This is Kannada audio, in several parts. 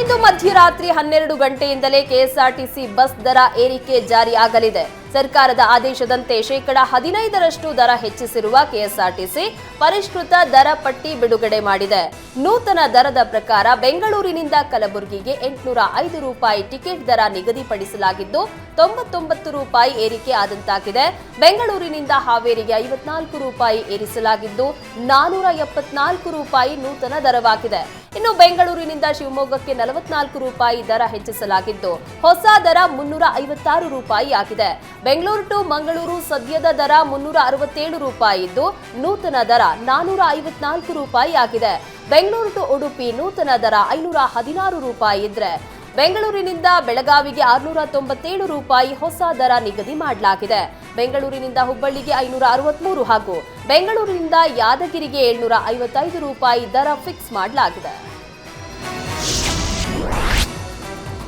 ಇಂದು ಮಧ್ಯರಾತ್ರಿ 12 ಗಂಟೆಯಿಂದಲೇ ಕೆಎಸ್ಆರ್ಟಿಸಿ ಬಸ್ ದರ ಏರಿಕೆ ಜಾರಿಯಾಗಲಿದೆ. ಸರ್ಕಾರದ ಆದೇಶದಂತೆ 15% ದರ ಹೆಚ್ಚಿಸಿರುವ ಕೆಎಸ್ಆರ್ಟಿಸಿ ಪರಿಷ್ಕೃತ ದರ ಪಟ್ಟಿ ಬಿಡುಗಡೆ ಮಾಡಿದೆ. ನೂತನ ದರದ ಪ್ರಕಾರ ಬೆಂಗಳೂರಿನಿಂದ ಕಲಬುರಗಿಗೆ 805 ರೂಪಾಯಿ ಟಿಕೆಟ್ ದರ ನಿಗದಿಪಡಿಸಲಾಗಿದ್ದು 99 ರೂಪಾಯಿ ಏರಿಕೆ ಆದಂತಾಗಿದೆ. ಬೆಂಗಳೂರಿನಿಂದ ಹಾವೇರಿಗೆ 54 ರೂಪಾಯಿ ಏರಿಸಲಾಗಿದ್ದು 474 ರೂಪಾಯಿ ನೂತನ ದರವಾಗಿದೆ. ಇನ್ನು ಬೆಂಗಳೂರಿನಿಂದ ಶಿವಮೊಗ್ಗಕ್ಕೆ 44 ರೂಪಾಯಿ ದರ ಹೆಚ್ಚಿಸಲಾಗಿದ್ದು ಹೊಸ ದರ 356 ರೂಪಾಯಿ ಆಗಿದೆ. ಬೆಂಗಳೂರು ಟು ಮಂಗಳೂರು ಸದ್ಯದ ದರ 367 ರೂಪಾಯಿ ಇದ್ದು ನೂತನ ದರ 454 ರೂಪಾಯಿ ಆಗಿದೆ. ಬೆಂಗಳೂರು ಟು ಉಡುಪಿ ನೂತನ ದರ 516 ರೂಪಾಯಿ ಇದ್ರೆ ಬೆಂಗಳೂರಿನಿಂದ ಬೆಳಗಾವಿಗೆ 697 ರೂಪಾಯಿ ಹೊಸ ದರ ನಿಗದಿ ಮಾಡಲಾಗಿದೆ. ಬೆಂಗಳೂರಿನಿಂದ ಹುಬ್ಬಳ್ಳಿಗೆ 563 ಹಾಗೂ ಬೆಂಗಳೂರಿನಿಂದ ಯಾದಗಿರಿಗೆ 755 ರೂಪಾಯಿ ದರ ಫಿಕ್ಸ್ ಮಾಡಲಾಗಿದೆ.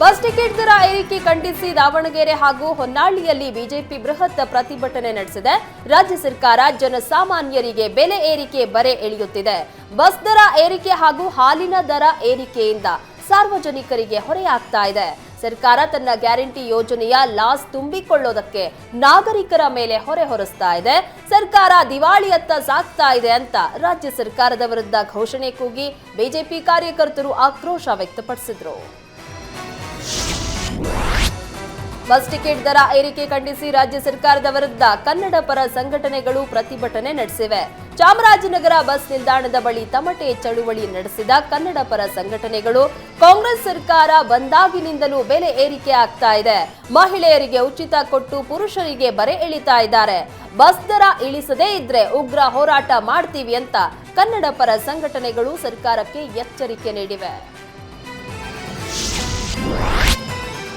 ಬಸ್ ಟಿಕೆಟ್ ದರ ಏರಿಕೆ ಖಂಡಿಸಿ ದಾವಣಗೆರೆ ಹಾಗೂ ಹೊನ್ನಾಳಿಯಲ್ಲಿ ಬಿಜೆಪಿ ಬೃಹತ್ ಪ್ರತಿಭಟನೆ ನಡೆಸಿದೆ. ರಾಜ್ಯ ಸರ್ಕಾರ ಜನಸಾಮಾನ್ಯರಿಗೆ ಬೆಲೆ ಏರಿಕೆ ಬರೆ ಎಳೆಯುತ್ತಿದೆ. ಬಸ್ ದರ ಏರಿಕೆ ಹಾಗೂ ಹಾಲಿನ ದರ ಏರಿಕೆಯಿಂದ ಸಾರ್ವಜನಿಕರಿಗೆ ಹೊರೆಯಾಗ್ತಾ ಇದೆ. ಸರ್ಕಾರ ತನ್ನ ಗ್ಯಾರಂಟಿ ಯೋಜನೆಯ ಲಾಸ್ ತುಂಬಿಕೊಳ್ಳೋದಕ್ಕೆ ನಾಗರಿಕರ ಮೇಲೆ ಹೊರೆ ಹೊರಿಸ್ತಾ ಇದೆ. ಸರ್ಕಾರ ದಿವಾಳಿಯತ್ತ ಸಾಗ್ತಾ ಇದೆ ಅಂತ ರಾಜ್ಯ ಸರ್ಕಾರದ ವಿರುದ್ಧ ಘೋಷಣೆ ಕೂಗಿ ಬಿಜೆಪಿ ಕಾರ್ಯಕರ್ತರು ಆಕ್ರೋಶ ವ್ಯಕ್ತಪಡಿಸಿದರು. ಬಸ್ ಟಿಕೆಟ್ ದರ ಏರಿಕೆ ಖಂಡಿಸಿ ರಾಜ್ಯ ಸರ್ಕಾರದ ವಿರುದ್ಧ ಕನ್ನಡ ಪರ ಸಂಘಟನೆಗಳು ಪ್ರತಿಭಟನೆ ನಡೆಸಿವೆ. ಚಾಮರಾಜನಗರ ಬಸ್ ನಿಲ್ದಾಣದ ಬಳಿ ತಮಟೆ ಚಳುವಳಿ ನಡೆಸಿದ ಕನ್ನಡ ಪರ ಸಂಘಟನೆಗಳು ಕಾಂಗ್ರೆಸ್ ಸರ್ಕಾರ ಬಂದಾಗಿನಿಂದಲೂ ಬೆಲೆ ಏರಿಕೆ ಆಗ್ತಾ ಇದೆ, ಮಹಿಳೆಯರಿಗೆ ಉಚಿತ ಕೊಟ್ಟು ಪುರುಷರಿಗೆ ಬರೆ ಎಳಿತಾ ಇದ್ದಾರೆ, ಬಸ್ ದರ ಇಳಿಸದೇ ಇದ್ರೆ ಉಗ್ರ ಹೋರಾಟ ಮಾಡ್ತೀವಿ ಅಂತ ಕನ್ನಡ ಪರ ಸಂಘಟನೆಗಳು ಸರ್ಕಾರಕ್ಕೆ ಎಚ್ಚರಿಕೆ ನೀಡಿವೆ.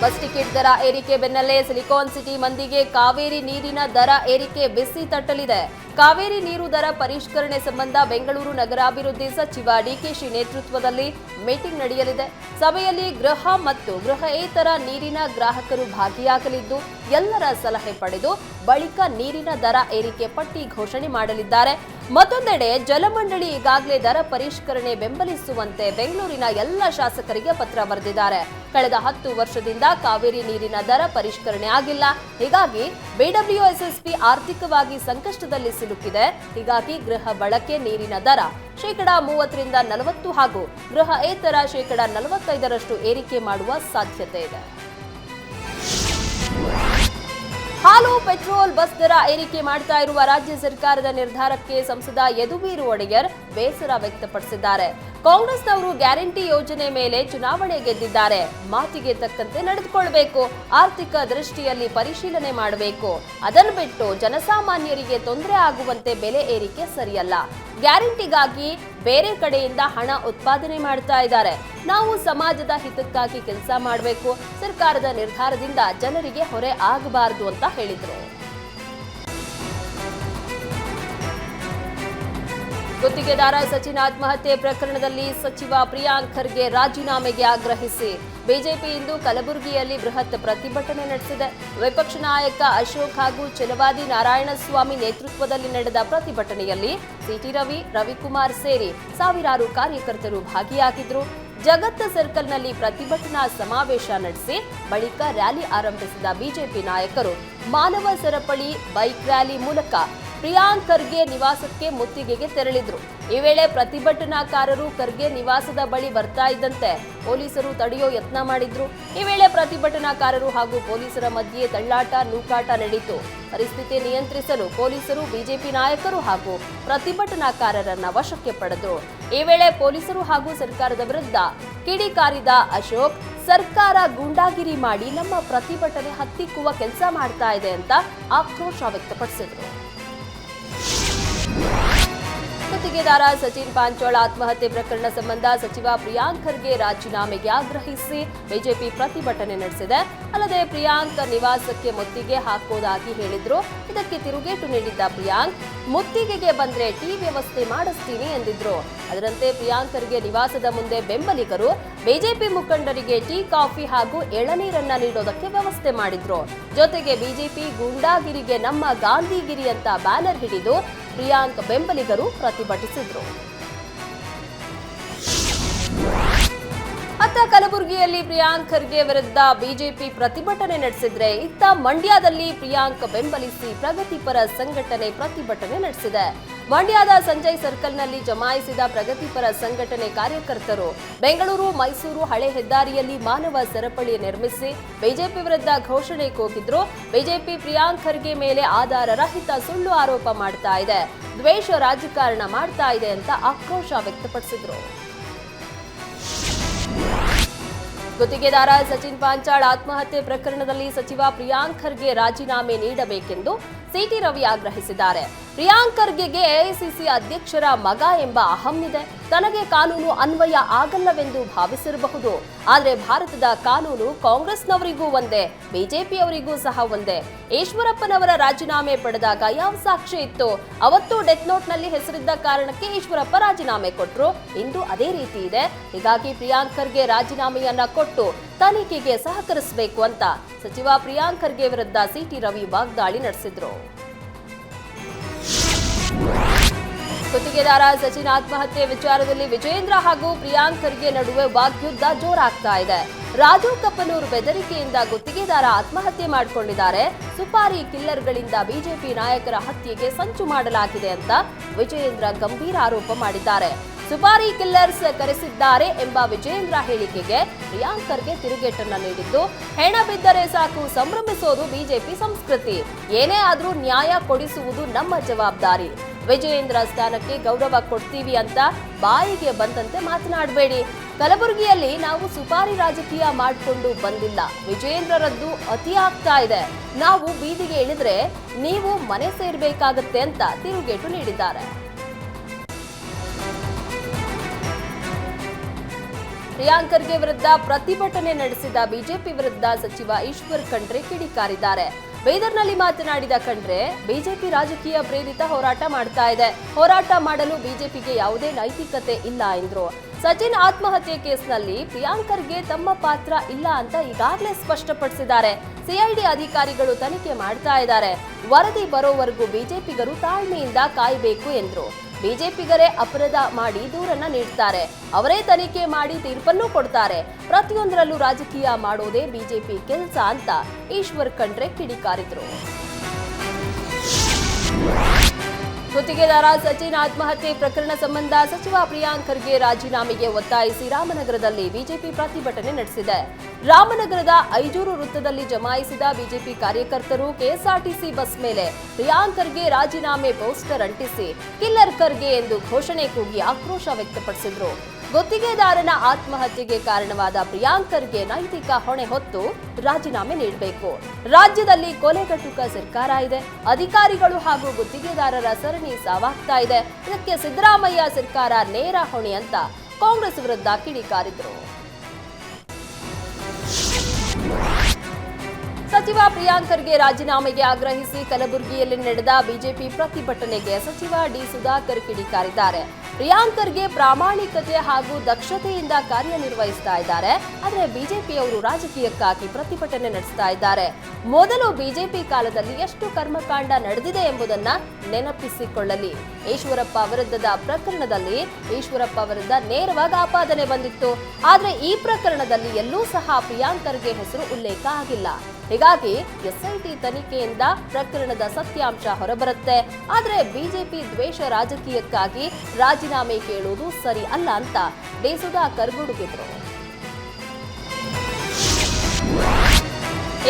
ಬಸ್ ಟಿಕೆಟ್ ದರ ಏರಿಕೆ ಬೆನ್ನಲ್ಲೇ ಸಿಲಿಕಾನ್ ಸಿಟಿ ಮಂದಿಗೆ ಕಾವೇರಿ ನೀರಿನ ದರ ಏರಿಕೆ ಬಿಸಿ ತಟ್ಟಲಿದೆ. ಕಾವೇರಿ ನೀರು ದರ ಪರಿಷ್ಕರಣೆ ಸಂಬಂಧ ಬೆಂಗಳೂರು ನಗರಾಭಿವೃದ್ಧಿ ಸಚಿವ ಡಿಕೆಶಿ ನೇತೃತ್ವದಲ್ಲಿ ಮೀಟಿಂಗ್ ನಡೆಯಲಿದೆ. ಸಭೆಯಲ್ಲಿ ಗೃಹ ಮತ್ತು ಗೃಹೇತರ ನೀರಿನ ಗ್ರಾಹಕರು ಭಾಗಿಯಾಗಲಿದ್ದು ಎಲ್ಲರ ಸಲಹೆ ಪಡೆದು ಬಳಿಕ ನೀರಿನ ದರ ಏರಿಕೆ ಪಟ್ಟಿ ಘೋಷಣೆ ಮಾಡಲಿದ್ದಾರೆ. ಮತ್ತೊಂದೆಡೆ ಜಲಮಂಡಳಿ ಈಗಾಗಲೇ ದರ ಪರಿಷ್ಕರಣೆ ಬೆಂಬಲಿಸುವಂತೆ ಬೆಂಗಳೂರಿನ ಎಲ್ಲ ಶಾಸಕರಿಗೆ ಪತ್ರ ಬರೆದಿದ್ದಾರೆ. ಕಳೆದ 10 ವರ್ಷದಿಂದ ಕಾವೇರಿ ನೀರಿನ ದರ ಪರಿಷ್ಕರಣೆ ಆಗಿಲ್ಲ. ಹೀಗಾಗಿ ಬಿಡಬ್ಲ್ಯೂಎಸ್ಎಸ್ಪಿ ಆರ್ಥಿಕವಾಗಿ ಸಂಕಷ್ಟದಲ್ಲಿ ಸಿಲುಕಿದೆ. ಹೀಗಾಗಿ ಗೃಹ ಬಳಕೆ ನೀರಿನ ದರ 30% 40% ಹಾಗೂ ಗೃಹೇತರ 45% ಏರಿಕೆ ಮಾಡುವ ಸಾಧ್ಯತೆ ಇದೆ. ಹಾಲು ಪೆಟ್ರೋಲ್ ಬಸ್ ದರ ಏರಿಕೆ ಮಾಡ್ತಾ ಇರುವ ರಾಜ್ಯ ಸರ್ಕಾರದ ನಿರ್ಧಾರಕ್ಕೆ ಸಂಸದ ಯದುವೀರ್ ಒಡೆಯರ್ ಬೇಸರ ವ್ಯಕ್ತಪಡಿಸಿದ್ದಾರೆ. ಕಾಂಗ್ರೆಸ್ನವರು ಗ್ಯಾರಂಟಿ ಯೋಜನೆ ಮೇಲೆ ಚುನಾವಣೆ ಗೆದ್ದಿದ್ದಾರೆ, ಮಾತಿಗೆ ತಕ್ಕಂತೆ ನಡೆದುಕೊಳ್ಳಬೇಕು, ಆರ್ಥಿಕ ದೃಷ್ಟಿಯಲ್ಲಿ ಪರಿಶೀಲನೆ ಮಾಡಬೇಕು, ಅದನ್ನು ಬಿಟ್ಟು ಜನಸಾಮಾನ್ಯರಿಗೆ ತೊಂದರೆ ಆಗುವಂತೆ ಬೆಲೆ ಏರಿಕೆ ಸರಿಯಲ್ಲ. ಗ್ಯಾರಂಟಿಗಾಗಿ ಬೇರೆ ಕಡೆಯಿಂದ ಹಣ ಉತ್ಪಾದನೆ ಮಾಡ್ತಾ ಇದ್ದಾರೆ. ನಾವು ಸಮಾಜದ ಹಿತಕ್ಕಾಗಿ ಕೆಲಸ ಮಾಡಬೇಕು, ಸರ್ಕಾರದ ನಿರ್ಧಾರದಿಂದ ಜನರಿಗೆ ಹೊರೆ ಆಗಬಾರದು ಅಂತ ಹೇಳಿದರು. ಗುತ್ತಿಗೆದಾರ ಸಚಿನ್ ಆತ್ಮಹತ್ಯೆ ಪ್ರಕರಣದಲ್ಲಿ ಸಚಿವ ಪ್ರಿಯಾಂಕ್ ಖರ್ಗೆ ರಾಜೀನಾಮೆಗೆ ಆಗ್ರಹಿಸಿ ಬಿಜೆಪಿ ಇಂದು ಕಲಬುರಗಿಯಲ್ಲಿ ಬೃಹತ್ ಪ್ರತಿಭಟನೆ ನಡೆಸಿದೆ. ವಿಪಕ್ಷ ನಾಯಕ ಅಶೋಕ್ ಹಾಗೂ ಛಲವಾದಿ ನಾರಾಯಣಸ್ವಾಮಿ ನೇತೃತ್ವದಲ್ಲಿ ನಡೆದ ಪ್ರತಿಭಟನೆಯಲ್ಲಿ ಸಿಟಿ ರವಿ, ರವಿಕುಮಾರ್ ಸೇರಿ ಸಾವಿರಾರು ಕಾರ್ಯಕರ್ತರು ಭಾಗಿಯಾಗಿದ್ದರು. ಜಗತ್ತ ಸರ್ಕಲ್ನಲ್ಲಿ ಪ್ರತಿಭಟನಾ ಸಮಾವೇಶ ನಡೆಸಿ ಬಳಿಕ ರ್ಯಾಲಿ ಆರಂಭಿಸಿದ ಬಿಜೆಪಿ ನಾಯಕರು ಮಾನವ ಸರಪಳಿ ಬೈಕ್ ರ್ಯಾಲಿ ಮೂಲಕ ಪ್ರಿಯಾಂಕ್ ಖರ್ಗೆ ನಿವಾಸಕ್ಕೆ ಮುತ್ತಿಗೆಗೆ ತೆರಳಿದ್ರು. ಈ ವೇಳೆ ಪ್ರತಿಭಟನಾಕಾರರು ಖರ್ಗೆ ನಿವಾಸದ ಬಳಿ ಬರ್ತಾ ಇದ್ದಂತೆ ಪೊಲೀಸರು ತಡೆಯೋ ಯತ್ನ ಮಾಡಿದ್ರು. ಈ ವೇಳೆ ಪ್ರತಿಭಟನಾಕಾರರು ಹಾಗೂ ಪೊಲೀಸರ ಮಧ್ಯೆ ತಳ್ಳಾಟ, ನೂಕಾಟ ನಡೆಯಿತು. ಪರಿಸ್ಥಿತಿ ನಿಯಂತ್ರಿಸಲು ಪೊಲೀಸರು ಬಿಜೆಪಿ ನಾಯಕರು ಹಾಗೂ ಪ್ರತಿಭಟನಾಕಾರರನ್ನ ವಶಕ್ಕೆ ಪಡೆದರು. ಈ ವೇಳೆ ಪೊಲೀಸರು ಹಾಗೂ ಸರ್ಕಾರದ ವಿರುದ್ಧ ಕಿಡಿಕಾರಿದ ಅಶೋಕ್, ಸರ್ಕಾರ ಗೂಂಡಾಗಿರಿ ಮಾಡಿ ನಮ್ಮ ಪ್ರತಿಭಟನೆ ಹತ್ತಿಕ್ಕುವ ಕೆಲಸ ಮಾಡ್ತಾ ಇದೆ ಅಂತ ಆಕ್ರೋಶ ವ್ಯಕ್ತಪಡಿಸಿದರು. ಗುತ್ತಿಗೆದಾರ ಸಚಿನ್ ಪಾಂಚೋಳ ಆತ್ಮಹತ್ಯೆ ಪ್ರಕರಣ ಸಂಬಂಧ ಸಚಿವ ಪ್ರಿಯಾಂಕ್ ಖರ್ಗೆ ರಾಜೀನಾಮೆಗೆ ಆಗ್ರಹಿಸಿ ಬಿಜೆಪಿ ಪ್ರತಿಭಟನೆ ನಡೆಸಿದೆ. ಅಲ್ಲದೆ ಪ್ರಿಯಾಂಕ್ ನಿವಾಸಕ್ಕೆ ಮುತ್ತಿಗೆ ಹಾಕೋದಾಗಿ ಹೇಳಿದ್ರು. ಇದಕ್ಕೆ ತಿರುಗೇಟು ನೀಡಿದ್ದ ಪ್ರಿಯಾಂಕ್, ಮುತ್ತಿಗೆಗೆ ಬಂದ್ರೆ ಟೀ ವ್ಯವಸ್ಥೆ ಮಾಡಿಸ್ತೀನಿ ಎಂದಿದ್ರು. ಅದರಂತೆ ಪ್ರಿಯಾಂಕ್ ಖರ್ಗೆ ನಿವಾಸದ ಮುಂದೆ ಬೆಂಬಲಿಗರು ಬಿಜೆಪಿ ಮುಖಂಡರಿಗೆ ಟೀ, ಕಾಫಿ ಹಾಗೂ ಎಳನೀರನ್ನ ನೀಡೋದಕ್ಕೆ ವ್ಯವಸ್ಥೆ ಮಾಡಿದ್ರು. ಜೊತೆಗೆ ಬಿಜೆಪಿ ಗೂಂಡಾಗಿರಿಗೆ ನಮ್ಮ ಗಾಂಧಿಗಿರಿ ಅಂತ ಬ್ಯಾನರ್ ಹಿಡಿದು ಪ್ರಿಯಾಂಕ್ ಬೆಂಬಲಿಗರು ಪ್ರತಿಭಟಿಸಿದ್ರು. ಅತ್ತ ಅತ್ತ ಕಲಬುರಗಿಯಲ್ಲಿ ಪ್ರಿಯಾಂಕ್ ಖರ್ಗೆ ವಿರುದ್ಧ ಬಿಜೆಪಿ ಪ್ರತಿಭಟನೆ ನಡೆಸಿದ್ರೆ, ಇತ್ತ ಮಂಡ್ಯದಲ್ಲಿ ಪ್ರಿಯಾಂಕ್ ಬೆಂಬಲಿಸಿ ಪ್ರಗತಿಪರ ಸಂಘಟನೆ ಪ್ರತಿಭಟನೆ ನಡೆಸಿದೆ. ಮಂಡ್ಯದ ಸಂಜಯ್ ಸರ್ಕಲ್ನಲ್ಲಿ ಜಮಾಯಿಸಿದ ಪ್ರಗತಿಪರ ಸಂಘಟನೆ ಕಾರ್ಯಕರ್ತರು ಬೆಂಗಳೂರು ಮೈಸೂರು ಹಳೆ ಹೆದ್ದಾರಿಯಲ್ಲಿ ಮಾನವ ಸರಪಳಿ ನಿರ್ಮಿಸಿ ಬಿಜೆಪಿ ವಿರುದ್ಧ ಘೋಷಣೆ ಕೂಗಿದ್ರು. ಬಿಜೆಪಿ ಪ್ರಿಯಾಂಕ್ ಖರ್ಗೆ ಮೇಲೆ ಆಧಾರ ರಹಿತ ಸುಳ್ಳು ಆರೋಪ ಮಾಡ್ತಾ ಇದೆ, ದ್ವೇಷ ರಾಜಕಾರಣ ಮಾಡ್ತಾ ಇದೆ ಅಂತ ಆಕ್ರೋಶ ವ್ಯಕ್ತಪಡಿಸಿದ್ರು. ಗುತ್ತಿಗೆದಾರ ಸಚಿನ್ ಪಾಂಚಾಳ್ ಆತ್ಮಹತ್ಯೆ ಪ್ರಕರಣದಲ್ಲಿ ಸಚಿವ ಪ್ರಿಯಾಂಕ್ ಖರ್ಗೆ ರಾಜೀನಾಮೆ ನೀಡಬೇಕೆಂದು ಸಿಟಿ ರವಿ ಆಗ್ರಹಿಸಿದ್ದಾರೆ. ಪ್ರಿಯಾಂಕ್ ಖರ್ಗೆಗೆ ಎಐಸಿಸಿ ಅಧ್ಯಕ್ಷರ ಮಗ ಎಂಬ ಅಹಂ ಇದೆ. ತನಗೆ ಕಾನೂನು ಅನ್ವಯ ಆಗಲ್ಲವೆಂದು ಭಾವಿಸಿರಬಹುದು. ಆದರೆ ಭಾರತದ ಕಾನೂನು ಕಾಂಗ್ರೆಸ್ನವರಿಗೂ ಒಂದೇ, ಬಿಜೆಪಿಯವರಿಗೂ ಸಹ ಒಂದೇ. ಈಶ್ವರಪ್ಪನವರ ರಾಜೀನಾಮೆ ಪಡೆದಾಗ ಯಾವ ಸಾಕ್ಷಿ ಇತ್ತು? ಅವತ್ತು ಡೆತ್ ನೋಟ್ನಲ್ಲಿ ಹೆಸರಿದ್ದ ಕಾರಣಕ್ಕೆ ಈಶ್ವರಪ್ಪ ರಾಜೀನಾಮೆ ಕೊಟ್ಟರು. ಇಂದು ಅದೇ ರೀತಿ ಇದೆ. ಹೀಗಾಗಿ ಪ್ರಿಯಾಂಕ್ ಖರ್ಗೆ ರಾಜೀನಾಮೆಯನ್ನ ಕೊಟ್ಟು ತನಿಖೆಗೆ ಸಹಕರಿಸಬೇಕು ಅಂತ ಸಚಿವ ಪ್ರಿಯಾಂಕ್ ಖರ್ಗೆ ವಿರುದ್ಧ ಸಿಟಿ ರವಿ ವಾಗ್ದಾಳಿ ನಡೆಸಿದ್ರು. ಗುತ್ತಿಗೆದಾರ ಸಚಿನ್ ಆತ್ಮಹತ್ಯೆ ವಿಚಾರದಲ್ಲಿ ವಿಜೇಂದ್ರ ಹಾಗೂ ಪ್ರಿಯಾಂಕ್ ಖರ್ಗೆ ನಡುವೆ ವಾಗ್ಯುದ್ಧ ಜೋರಾಗ್ತಾ ಇದೆ. ರಾಜು ಕಪ್ಪನೂರ್ ಬೆದರಿಕೆಯಿಂದ ಗುತ್ತಿಗೆದಾರ ಆತ್ಮಹತ್ಯೆ ಮಾಡಿಕೊಂಡಿದ್ದಾರೆ. ಸುಪಾರಿ ಕಿಲ್ಲರ್ಗಳಿಂದ ಬಿಜೆಪಿ ನಾಯಕರ ಹತ್ಯೆಗೆ ಸಂಚು ಮಾಡಲಾಗಿದೆ ಅಂತ ವಿಜೇಂದ್ರ ಗಂಭೀರ ಆರೋಪ ಮಾಡಿದ್ದಾರೆ. ಸುಪಾರಿ ಕಿಲ್ಲರ್ಸ್ ಕರೆಸಿದ್ದಾರೆ ಎಂಬ ವಿಜೇಂದ್ರ ಹೇಳಿಕೆಗೆ ಪ್ರಿಯಾಂಕ್ ಖರ್ಗೆ ತಿರುಗೇಟನ್ನ ನೀಡಿದ್ದು, ಹೆಣ ಬಿದ್ದರೆ ಸಾಕು ಸಂಭ್ರಮಿಸೋದು ಬಿಜೆಪಿ ಸಂಸ್ಕೃತಿ, ಏನೇ ಆದ್ರೂ ನ್ಯಾಯ ಕೊಡಿಸುವುದು ನಮ್ಮ ಜವಾಬ್ದಾರಿ. ವಿಜಯೇಂದ್ರ ಸ್ಥಾನಕ್ಕೆ ಗೌರವ ಕೊಡ್ತೀವಿ ಅಂತ ಬಾಯಿಗೆ ಬಂದಂತೆ ಮಾತನಾಡಬೇಡಿ. ಕಲಬುರಗಿಯಲ್ಲಿ ನಾವು ಸುಪಾರಿ ರಾಜಕೀಯ ಮಾಡಿಕೊಂಡು ಬಂದಿಲ್ಲ. ವಿಜಯೇಂದ್ರರದ್ದು ಅತಿ ಆಗ್ತಾ ಇದೆ. ನಾವು ಬೀದಿಗೆ ಇಳಿದ್ರೆ ನೀವು ಮನೆ ಸೇರ್ಬೇಕಾಗತ್ತೆ ಅಂತ ತಿರುಗೇಟು ನೀಡಿದ್ದಾರೆ. ಪ್ರಿಯಾಂಕ್ ಖರ್ಗೆ ವಿರುದ್ಧ ಪ್ರತಿಭಟನೆ ನಡೆಸಿದ ಬಿಜೆಪಿ ವಿರುದ್ಧ ಸಚಿವ ಈಶ್ವರ್ ಖಂಡ್ರೆ ಕಿಡಿಕಾರಿದ್ದಾರೆ. ಬೀದರ್ನಲ್ಲಿ ಮಾತನಾಡಿದ ಖಂಡ್ರೆ, ಬಿಜೆಪಿ ರಾಜಕೀಯ ಪ್ರೇರಿತ ಹೋರಾಟ ಮಾಡ್ತಾ ಇದೆ. ಹೋರಾಟ ಮಾಡಲು ಬಿಜೆಪಿಗೆ ಯಾವುದೇ ನೈತಿಕತೆ ಇಲ್ಲ ಎಂದ್ರು. ಸಚಿನ್ ಆತ್ಮಹತ್ಯೆ ಕೇಸ್ನಲ್ಲಿ ಪ್ರಿಯಾಂಕ್ ಖರ್ಗೆ ತಮ್ಮ ಪಾತ್ರ ಇಲ್ಲ ಅಂತ ಈಗಾಗಲೇ ಸ್ಪಷ್ಟಪಡಿಸಿದ್ದಾರೆ. ಸಿಐಡಿ ಅಧಿಕಾರಿಗಳು ತನಿಖೆ ಮಾಡ್ತಾ ಇದ್ದಾರೆ. ವರದಿ ಬರೋವರೆಗೂ ಬಿಜೆಪಿಗರು ತಾಳ್ಮೆಯಿಂದ ಕಾಯಬೇಕು ಎಂದ್ರು. ಬಿಜೆಪಿಗರೇ ಅಪರಾಧ ಮಾಡಿ ದೂರನ್ನ ನೀಡ್ತಾರೆ, ಅವರೇ ತನಿಖೆ ಮಾಡಿ ತೀರ್ಪನ್ನು ಕೊಡ್ತಾರೆ. ಪ್ರತಿಯೊಂದರಲ್ಲೂ ರಾಜಕೀಯ ಮಾಡೋದೇ ಬಿಜೆಪಿ ಕೆಲಸ ಅಂತ ಈಶ್ವರ್ ಖಂಡ್ರೆ ಕಿಡಿಕಾರಿದ್ರು. ಗುತ್ತಿಗೆದಾರ ಸಚಿನ್ ಆತ್ಮಹತ್ಯೆ ಪ್ರಕರಣ ಸಂಬಂಧ ಸಚಿವ ಪ್ರಿಯಾಂಕ್ ಖರ್ಗೆ ರಾಜೀನಾಮೆಗೆ ಒತ್ತಾಯಿಸಿ ರಾಮನಗರದಲ್ಲಿ ಬಿಜೆಪಿ ಪ್ರತಿಭಟನೆ ನಡೆಸಿದೆ. ರಾಮನಗರದ ಐಜೂರು ವೃತ್ತದಲ್ಲಿ ಜಮಾಯಿಸಿದ ಬಿಜೆಪಿ ಕಾರ್ಯಕರ್ತರು ಕೆಎಸ್ಆರ್ಟಿಸಿ ಬಸ್ ಮೇಲೆ ಪ್ರಿಯಾಂಕ್ ಖರ್ಗೆ ರಾಜೀನಾಮೆ ಪೋಸ್ಟರ್ ಅಂಟಿಸಿ ಕಿಲ್ಲರ್ ಖರ್ಗೆ ಎಂದು ಘೋಷಣೆ ಕೂಗಿ ಆಕ್ರೋಶ ವ್ಯಕ್ತಪಡಿಸಿದ್ರು. ಗುತ್ತಿಗೆದಾರನ ಆತ್ಮಹತ್ಯೆಗೆ ಕಾರಣವಾದ ಪ್ರಿಯಾಂಕ್ ಖರ್ಗೆ ನೈತಿಕ ಹೊಣೆ ಹೊತ್ತು ರಾಜೀನಾಮೆ ನೀಡಬೇಕು. ರಾಜ್ಯದಲ್ಲಿ ಕೊಲೆಗಟ್ಟುಕ ಸರ್ಕಾರ ಇದೆ. ಅಧಿಕಾರಿಗಳು ಹಾಗೂ ಗುತ್ತಿಗೆದಾರರ ಸರಣಿ ಸಾವಾಗ್ತಾ ಇದೆ. ಇದಕ್ಕೆ ಸಿದ್ದರಾಮಯ್ಯ ಸರ್ಕಾರ ನೇರ ಹೊಣೆ ಅಂತ ಕಾಂಗ್ರೆಸ್ ವಿರುದ್ಧ ಕಿಡಿಕಾರಿದ್ರು. ಸಚಿವ ಪ್ರಿಯಾಂಕ್ ಖರ್ಗೆ ರಾಜೀನಾಮೆಗೆ ಆಗ್ರಹಿಸಿ ಕಲಬುರಗಿಯಲ್ಲಿ ನಡೆದ ಬಿಜೆಪಿ ಪ್ರತಿಭಟನೆಗೆ ಸಚಿವ ಡಿ ಸುಧಾಕರ್ ಕಿಡಿಕಾರಿದ್ದಾರೆ. ಪ್ರಿಯಾಂಕ್ ಖರ್ಗೆ ಪ್ರಾಮಾಣಿಕತೆ ಹಾಗೂ ದಕ್ಷತೆಯಿಂದ ಕಾರ್ಯನಿರ್ವಹಿಸ್ತಾ ಇದ್ದಾರೆ. ಆದರೆ ಬಿಜೆಪಿಯವರು ರಾಜಕೀಯಕ್ಕಾಗಿ ಪ್ರತಿಭಟನೆ ನಡೆಸ್ತಾ ಇದ್ದಾರೆ. ಮೊದಲು ಬಿಜೆಪಿ ಕಾಲದಲ್ಲಿ ಎಷ್ಟು ಕರ್ಮಕಾಂಡ ನಡೆದಿದೆ ಎಂಬುದನ್ನ ನೆನಪಿಸಿಕೊಳ್ಳಲಿ. ಈಶ್ವರಪ್ಪ ವಿರುದ್ಧದ ಪ್ರಕರಣದಲ್ಲಿ ಈಶ್ವರಪ್ಪ ವಿರುದ್ಧ ನೇರವಾಗಿ ಆಪಾದನೆ ಬಂದಿತ್ತು. ಆದರೆ ಈ ಪ್ರಕರಣದಲ್ಲಿ ಎಲ್ಲೂ ಸಹ ಪ್ರಿಯಾಂಕ್ ಖರ್ಗೆ ಹೆಸರು ಉಲ್ಲೇಖ ಆಗಿಲ್ಲ. ಹೀಗಾಗಿ ಎಸ್ಐಟಿ ತನಿಖೆಯಿಂದ ಪ್ರಕರಣದ ಸತ್ಯಾಂಶ ಹೊರಬರುತ್ತೆ. ಆದರೆ ಬಿಜೆಪಿ ದ್ವೇಷ ರಾಜಕೀಯಕ್ಕಾಗಿ ರಾಜೀನಾಮೆ ಕೇಳುವುದು ಸರಿ ಅಲ್ಲ ಅಂತ ಡಿ ಸುಧಾಕರ್ ಗುಡುಗಿದ್ರು.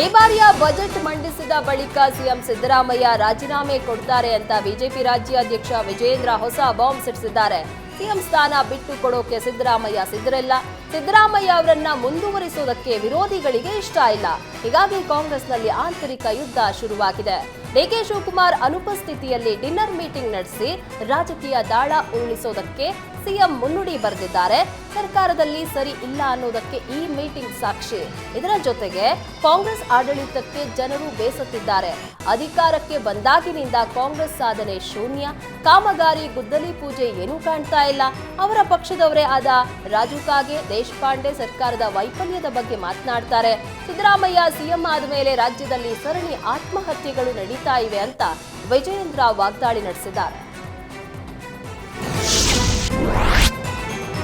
ಈ ಬಾರಿಯ ಬಜೆಟ್ ಮಂಡಿಸಿದ ಬಳಿಕ ಸಿಎಂ ಸಿದ್ದರಾಮಯ್ಯ ರಾಜೀನಾಮೆ ಕೊಡ್ತಾರೆ ಅಂತ ಬಿಜೆಪಿ ರಾಜ್ಯಾಧ್ಯಕ್ಷ ವಿಜೇಂದ್ರ ಹೊಸ ಬಾಂಬ್ ಸಿಡಿಸಿದ್ದಾರೆ. ಸಿಎಂ ಸ್ಥಾನ ಬಿಟ್ಟು ಕೊಡೋಕೆ ಸಿದ್ದರಾಮಯ್ಯ ಸಿದ್ಧರಿಲ್ಲ. ಸಿದ್ದರಾಮಯ್ಯ ಅವರನ್ನ ಮುಂದುವರಿಸುವುದಕ್ಕೆ ವಿರೋಧಿಗಳಿಗೆ ಇಷ್ಟ ಇಲ್ಲ. ಹೀಗಾಗಿ ಕಾಂಗ್ರೆಸ್ನಲ್ಲಿ ಆಂತರಿಕ ಯುದ್ಧ ಶುರುವಾಗಿದೆ. ಡಿಕೆ ಶಿವಕುಮಾರ್ ಅನುಪಸ್ಥಿತಿಯಲ್ಲಿ ಡಿನ್ನರ್ ಮೀಟಿಂಗ್ ನಡೆಸಿ ರಾಜಕೀಯ ದಾಳ ಉರುಳಿಸೋದಕ್ಕೆ ಸಿಎಂ ಮುನ್ನುಡಿ ಬರೆದಿದ್ದಾರೆ. ಸರ್ಕಾರದಲ್ಲಿ ಸರಿ ಇಲ್ಲ ಅನ್ನೋದಕ್ಕೆ ಈ ಮೀಟಿಂಗ್ ಸಾಕ್ಷಿ. ಇದರ ಜೊತೆಗೆ ಕಾಂಗ್ರೆಸ್ ಆಡಳಿತಕ್ಕೆ ಜನರು ಬೇಸತ್ತಿದ್ದಾರೆ. ಅಧಿಕಾರಕ್ಕೆ ಬಂದಾಗಿನಿಂದ ಕಾಂಗ್ರೆಸ್ ಸಾಧನೆ ಶೂನ್ಯ. ಕಾಮಗಾರಿ ಗುದ್ದಲಿ ಪೂಜೆ ಏನೂ ಕಾಣ್ತಾ ಇಲ್ಲ. ಅವರ ಪಕ್ಷದವರೇ ಆದ ರಾಜು ಕಾಗೆ, ದೇಶಪಾಂಡೆ ಸರ್ಕಾರದ ವೈಫಲ್ಯದ ಬಗ್ಗೆ ಮಾತನಾಡ್ತಾರೆ. ಸಿದ್ದರಾಮಯ್ಯ ಸಿಎಂ ಆದ ಮೇಲೆ ರಾಜ್ಯದಲ್ಲಿ ಸರಣಿ ಆತ್ಮಹತ್ಯೆಗಳು ನಡೀತಾ ಇವೆ ಅಂತ ವಿಜಯೇಂದ್ರ ವಾಗ್ದಾಳಿ ನಡೆಸಿದ್ದಾರೆ.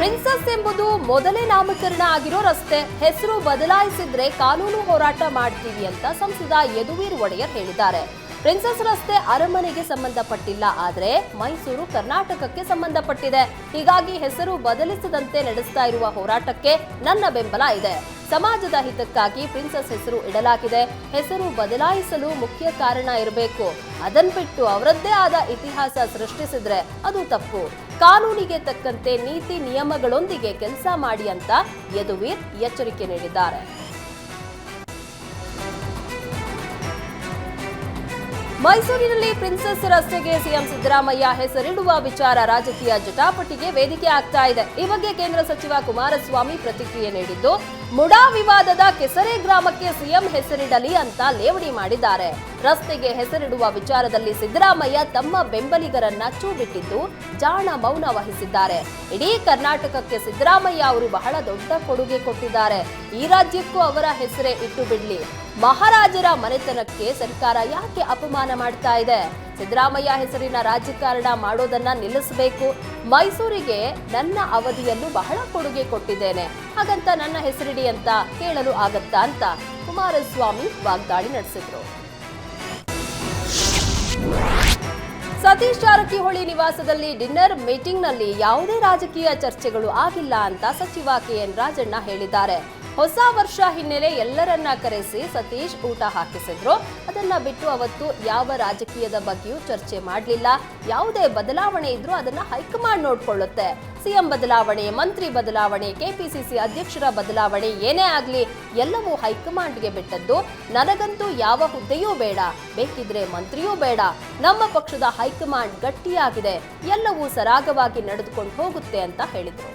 ಪ್ರಿನ್ಸಸ್ ಎಂಬುದು ಮೊದಲೇ ನಾಮಕರಣ ಆಗಿರೋ ರಸ್ತೆ. ಹೆಸರು ಬದಲಾಯಿಸಿದ್ರೆ ಕಾನೂನು ಹೋರಾಟ ಮಾಡ್ತೀವಿ ಅಂತ ಸಂಸದ ಯದುವೀರ್ ಒಡೆಯರ್ ಹೇಳಿದ್ದಾರೆ. ಪ್ರಿನ್ಸಸ್ ರಸ್ತೆ ಅರಮನೆಗೆ ಸಂಬಂಧಪಟ್ಟಿಲ್ಲ, ಆದರೆ ಮೈಸೂರು ಕರ್ನಾಟಕಕ್ಕೆ ಸಂಬಂಧಪಟ್ಟಿದೆ. ಹೀಗಾಗಿ ಹೆಸರು ಬದಲಿಸದಂತೆ ನಡೆಸ್ತಾ ಇರುವ ಹೋರಾಟಕ್ಕೆ ನನ್ನ ಬೆಂಬಲ ಇದೆ. ಸಮಾಜದ ಹಿತಕ್ಕಾಗಿ ಪ್ರಿನ್ಸಸ್ ಹೆಸರು ಇಡಲಾಗಿದೆ. ಹೆಸರು ಬದಲಾಯಿಸಲು ಮುಖ್ಯ ಕಾರಣ ಇರಬೇಕು. ಅದನ್ ಬಿಟ್ಟು ಅವರದ್ದೇ ಆದ ಇತಿಹಾಸ ಸೃಷ್ಟಿಸಿದ್ರೆ ಅದು ತಪ್ಪು. ಕಾನೂನಿಗೆ ತಕ್ಕಂತೆ ನೀತಿ ನಿಯಮಗಳೊಂದಿಗೆ ಕೆಲಸ ಮಾಡಿ ಅಂತ ಯದುವೀರ್ ಎಚ್ಚರಿಕೆ ನೀಡಿದ್ದಾರೆ. ಮೈಸೂರಿನಲ್ಲಿ ಪ್ರಿನ್ಸಸ್ ರಸ್ತೆಗೆ ಸಿಎಂ ಸಿದ್ದರಾಮಯ್ಯ ಹೆಸರಿಡುವ ವಿಚಾರ ರಾಜಕೀಯ ಜಟಾಪಟಿಗೆ ವೇದಿಕೆ ಆಗ್ತಾ ಇದೆ. ಈ ಬಗ್ಗೆ ಕೇಂದ್ರ ಸಚಿವ ಕುಮಾರಸ್ವಾಮಿ ಪ್ರತಿಕ್ರಿಯೆ ನೀಡಿದ್ದು, ಮುಡಾ ವಿವಾದದ ಕೆಸರೆ ಗ್ರಾಮಕ್ಕೆ ಸಿಎಂ ಹೆಸರಿಡಲಿ ಅಂತ ಲೇವಡಿ ಮಾಡಿದ್ದಾರೆ. ರಸ್ತೆಗೆ ಹೆಸರಿಡುವ ವಿಚಾರದಲ್ಲಿ ಸಿದ್ದರಾಮಯ್ಯ ತಮ್ಮ ಬೆಂಬಲಿಗರನ್ನ ಚೂಬಿಟ್ಟಿದ್ದು ಜಾಣ ಮೌನ ವಹಿಸಿದ್ದಾರೆ. ಇಡೀ ಕರ್ನಾಟಕಕ್ಕೆ ಸಿದ್ದರಾಮಯ್ಯ ಅವರು ಬಹಳ ದೊಡ್ಡ ಕೊಡುಗೆ ಕೊಟ್ಟಿದ್ದಾರೆ. ಈ ರಾಜ್ಯಕ್ಕೂ ಅವರ ಹೆಸರೇ ಇಟ್ಟು ಬಿಡ್ಲಿ. ಮಹಾರಾಜರ ಮನೆತನಕ್ಕೆ ಸರ್ಕಾರ ಯಾಕೆ ಅಪಮಾನ ಮಾಡ್ತಾ ಇದೆ? ಸಿದ್ದರಾಮಯ್ಯ ಹೆಸರಿನ ರಾಜಕಾರಣ ಮಾಡೋದನ್ನ ನಿಲ್ಲಿಸಬೇಕು. ಮೈಸೂರಿಗೆ ನನ್ನ ಅವಧಿಯಲ್ಲೂ ಬಹಳ ಕೊಡುಗೆ ಕೊಟ್ಟಿದ್ದೇನೆ, ಹಾಗಂತ ನನ್ನ ಹೆಸರಿಡಿ ಅಂತ ಕೇಳಲು ಆಗತ್ತಾ ಅಂತ ಕುಮಾರಸ್ವಾಮಿ ವಾಗ್ದಾಳಿ ನಡೆಸಿದ್ರು. ಸತೀಶ್ ಜಾರಕಿಹೊಳಿ ನಿವಾಸದಲ್ಲಿ ಡಿನ್ನರ್ ಮೀಟಿಂಗ್ನಲ್ಲಿ ಯಾವುದೇ ರಾಜಕೀಯ ಚರ್ಚೆಗಳು ಆಗಿಲ್ಲ ಅಂತ ಸಚಿವ ಕೆಎನ್ ರಾಜಣ್ಣ ಹೇಳಿದ್ದಾರೆ. ಹೊಸ ವರ್ಷ ಹಿನ್ನೆಲೆ ಎಲ್ಲರನ್ನ ಕರೆಸಿ ಸತೀಶ್ ಊಟ ಹಾಕಿಸಿದ್ರು. ಅದನ್ನ ಬಿಟ್ಟು ಅವತ್ತು ಯಾವ ರಾಜಕೀಯದ ಬಗ್ಗೆಯೂ ಚರ್ಚೆ ಮಾಡಲಿಲ್ಲ. ಯಾವುದೇ ಬದಲಾವಣೆ ಇದ್ರೂ ಅದನ್ನ ಹೈಕಮಾಂಡ್ ನೋಡ್ಕೊಳ್ಳುತ್ತೆ. ಸಿಎಂ ಬದಲಾವಣೆ, ಮಂತ್ರಿ ಬದಲಾವಣೆ, ಕೆಪಿಸಿಸಿ ಅಧ್ಯಕ್ಷರ ಬದಲಾವಣೆ ಏನೇ ಆಗ್ಲಿ ಎಲ್ಲವೂ ಹೈಕಮಾಂಡ್ಗೆ ಬಿಟ್ಟದ್ದು. ನನಗಂತೂ ಯಾವ ಹುದ್ದೆಯೂ ಬೇಡ, ಬೇಕಿದ್ರೆ ಮಂತ್ರಿಯೂ ಬೇಡ. ನಮ್ಮ ಪಕ್ಷದ ಹೈಕಮಾಂಡ್ ಗಟ್ಟಿಯಾಗಿದೆ, ಎಲ್ಲವೂ ಸರಾಗವಾಗಿ ನಡೆದುಕೊಂಡು ಹೋಗುತ್ತೆ ಅಂತ ಹೇಳಿದ್ರು.